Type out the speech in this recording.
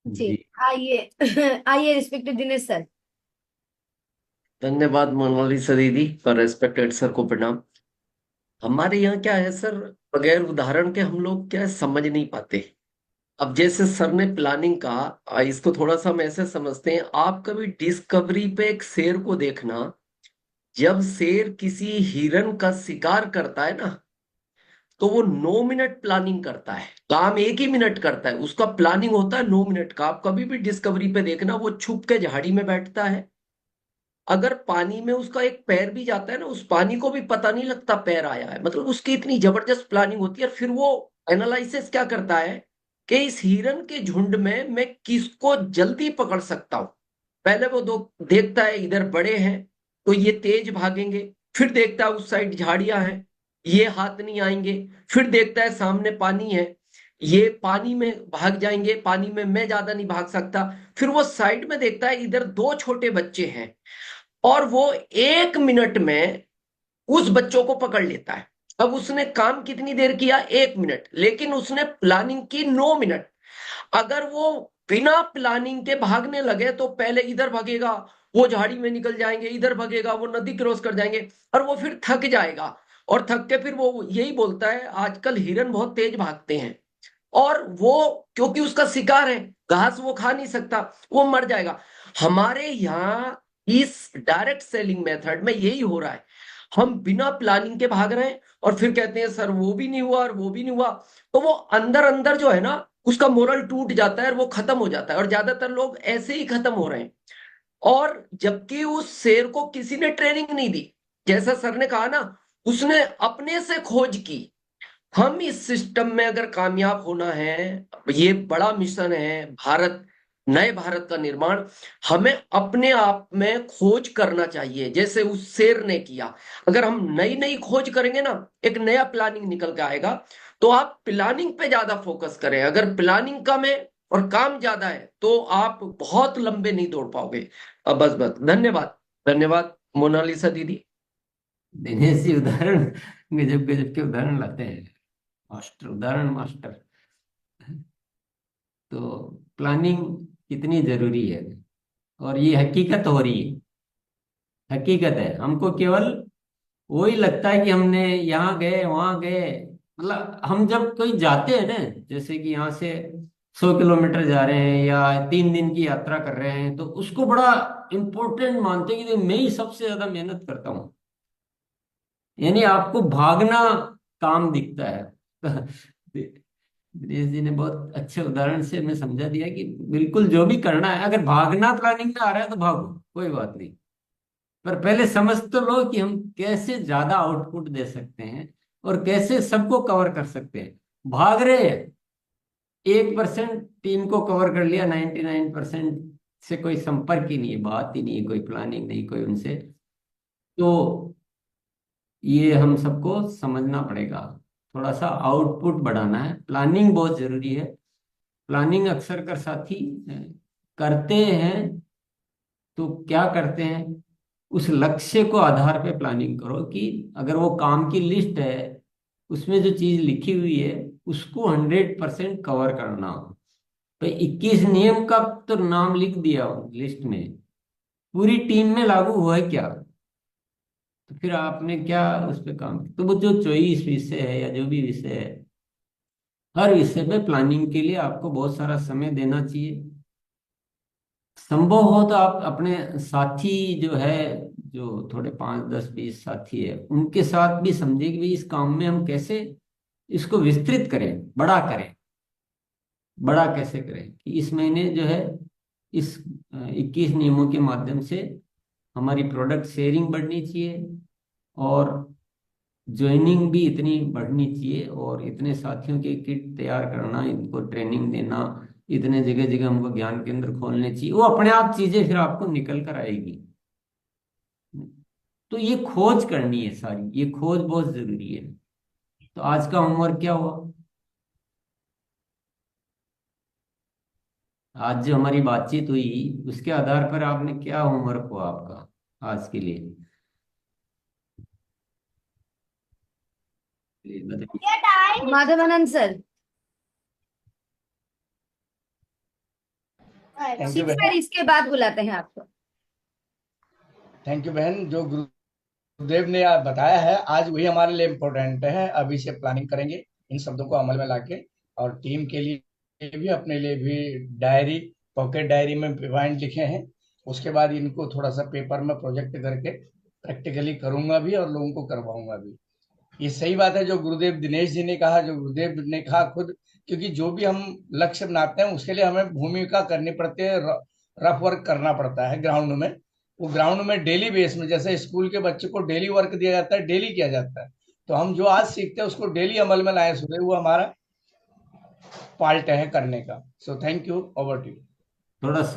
जी। जी। आइए। आइए respected Dinesh sir. धन्यवाद मोनालिसा दीदी और रेस्पेक्टेड सर को प्रणाम। हमारे यहाँ क्या है सर, बगैर उदाहरण के हम लोग क्या है, समझ नहीं पाते। अब जैसे सर ने प्लानिंग कहा, इसको थोड़ा सा हम ऐसे समझते हैं। आप कभी डिस्कवरी पे एक शेर को देखना, जब शेर किसी हिरन का शिकार करता है ना, तो वो 9 मिनट प्लानिंग करता है, काम एक ही मिनट करता है, उसका प्लानिंग होता है 9 मिनट का। आप कभी भी डिस्कवरी पे देखना, वो छुप के झाड़ी में बैठता है। अगर पानी में उसका एक पैर भी जाता है ना, उस पानी को भी पता नहीं लगता पैर आया है। मतलब उसकी इतनी जबरदस्त प्लानिंग होती है। और फिर वो एनालिसिस क्या करता है कि इस हिरन के झुंड में मैं किसको जल्दी पकड़ सकता हूं। पहले वो दो देखता है, इधर बड़े हैं तो ये तेज भागेंगे। फिर देखता है उस साइड झाड़ियां हैं, ये हाथ नहीं आएंगे। फिर देखता है सामने पानी है, ये पानी में भाग जाएंगे, पानी में मैं ज्यादा नहीं भाग सकता। फिर वो साइड में देखता है, इधर दो छोटे बच्चे हैं, और वो 1 मिनट में उस बच्चों को पकड़ लेता है। अब उसने काम कितनी देर किया? 1 मिनट, लेकिन उसने प्लानिंग की 9 मिनट। अगर वो बिना प्लानिंग के भागने लगे तो पहले इधर भागेगा, वो झाड़ी में निकल जाएंगे, इधर भागेगा, वो नदी क्रॉस कर जाएंगे, और वो फिर थक जाएगा। और थक के फिर वो यही बोलता है, आजकल हिरन बहुत तेज भागते हैं। और वो, क्योंकि उसका शिकार है, घास वो खा नहीं सकता, वो मर जाएगा। हमारे यहाँ इस डायरेक्ट सेलिंग मेथड में यही हो रहा है। हम बिना प्लानिंग के भाग रहे हैं, और फिर कहते हैं सर वो भी नहीं हुआ और वो भी नहीं हुआ। तो वो अंदर अंदर जो है ना, उसका मोरल टूट जाता है और वो खत्म हो जाता है। और ज्यादातर लोग ऐसे ही खत्म हो रहे हैं। और जबकि उस शेर को किसी ने ट्रेनिंग नहीं दी, जैसा सर ने कहा ना, उसने अपने से खोज की। हम इस सिस्टम में अगर कामयाब होना है, ये बड़ा मिशन है भारत, नए भारत का निर्माण, हमें अपने आप में खोज करना चाहिए, जैसे उस शेर ने किया। अगर हम नई नई खोज करेंगे ना, एक नया प्लानिंग निकल के आएगा। तो आप प्लानिंग पे ज्यादा फोकस करें। अगर प्लानिंग कम है और काम ज्यादा है, तो आप बहुत लंबे नहीं दौड़ पाओगे। अब बस बस, धन्यवाद। धन्यवाद मोनालिसा दीदी। दिनेश जी उदाहरण गजब गजब के उदाहरण लाते हैं। मास्टर, उदाहरण मास्टर। तो प्लानिंग कितनी जरूरी है, और ये हकीकत हो रही है। हकीकत है, हमको केवल वही लगता है कि हमने यहाँ गए वहां गए। मतलब हम जब कोई जाते हैं ना, जैसे कि यहाँ से 100 किलोमीटर जा रहे हैं या 3 दिन की यात्रा कर रहे हैं, तो उसको बड़ा इम्पोर्टेंट मानते हैं कि मैं ही सबसे ज्यादा मेहनत करता हूँ। यानी आपको भागना काम दिखता है। दिनेश जी ने बहुत अच्छे उदाहरण से हमें समझा दिया कि बिल्कुल जो भी करना है, अगर भागना प्लानिंग में आ रहा है तो भागो, कोई बात नहीं। पर पहले समझ तो लो कि हम कैसे ज्यादा आउटपुट दे सकते हैं और कैसे सबको कवर कर सकते हैं। भाग रहे हैं, 1% टीम को कवर कर लिया, 99% से कोई संपर्क ही नहीं है, बात ही नहीं है, कोई प्लानिंग नहीं, कोई उनसे। तो ये हम सबको समझना पड़ेगा। थोड़ा सा आउटपुट बढ़ाना है, प्लानिंग बहुत जरूरी है। प्लानिंग अक्सर कर साथी करते हैं, तो क्या करते हैं, उस लक्ष्य को आधार पे प्लानिंग करो कि अगर वो काम की लिस्ट है, उसमें जो चीज लिखी हुई है उसको 100% कवर करना हो। तो 21 नियम का तो नाम लिख दिया लिस्ट में, पूरी टीम में लागू हुआ है क्या? तो फिर आपने क्या उस पे काम किया? तो वो जो 24 विषय है या जो भी विषय है, हर विषय पे प्लानिंग के लिए आपको बहुत सारा समय देना चाहिए। संभव हो तो आप अपने साथी जो है, जो थोड़े 5 10 20 साथी है, उनके साथ भी समझे कि भाई इस काम में हम कैसे इसको विस्तृत करें, बड़ा करें। बड़ा कैसे करें कि इस महीने जो है, इस 21 नियमों के माध्यम से हमारी प्रोडक्ट शेयरिंग बढ़नी चाहिए, और ज्वाइनिंग भी इतनी बढ़नी चाहिए, और इतने साथियों के किट तैयार करना, इनको ट्रेनिंग देना, इतने जगह जगह हमको ज्ञान केंद्र खोलने चाहिए। वो अपने आप चीजें फिर आपको निकल कर आएगी। तो ये खोज करनी है सारी, ये खोज बहुत जरूरी है। तो आज का होमवर्क क्या हुआ? आज जो हमारी बातचीत हुई, उसके आधार पर आपने क्या होमवर्क हुआ आपका आज के लिए? प्लीज बताइए। माधवानंद सर। थैंक यू ठीक बहन। सर, इसके बाद बुलाते हैं आपको। थैंक यू बहन। जो गुरुदेव ने आप बताया है आज वही हमारे लिए इम्पोर्टेंट है। अभी से प्लानिंग करेंगे इन शब्दों को अमल में लाके, और टीम के लिए भी अपने लिए भी डायरी, पॉकेट डायरी में पॉइंट लिखे हैं। उसके बाद इनको थोड़ा सा पेपर में प्रोजेक्ट करके प्रैक्टिकली करूंगा भी और लोगों को करवाऊंगा भी। ये सही बात है जो गुरुदेव दिनेश जी ने कहा, जो गुरुदेव ने कहा खुद, क्योंकि जो भी हम लक्ष्य बनाते हैं उसके लिए हमें भूमिका करनी पड़ती है, रफ वर्क करना पड़ता है ग्राउंड में। वो ग्राउंड में डेली बेस में, जैसे स्कूल के बच्चे को डेली वर्क दिया जाता है, डेली किया जाता है, तो हम जो आज सीखते हैं उसको डेली अमल में लाए सुबह, वो हमारा पार्ट है करने का। So thank you. Over to you. थोड़ा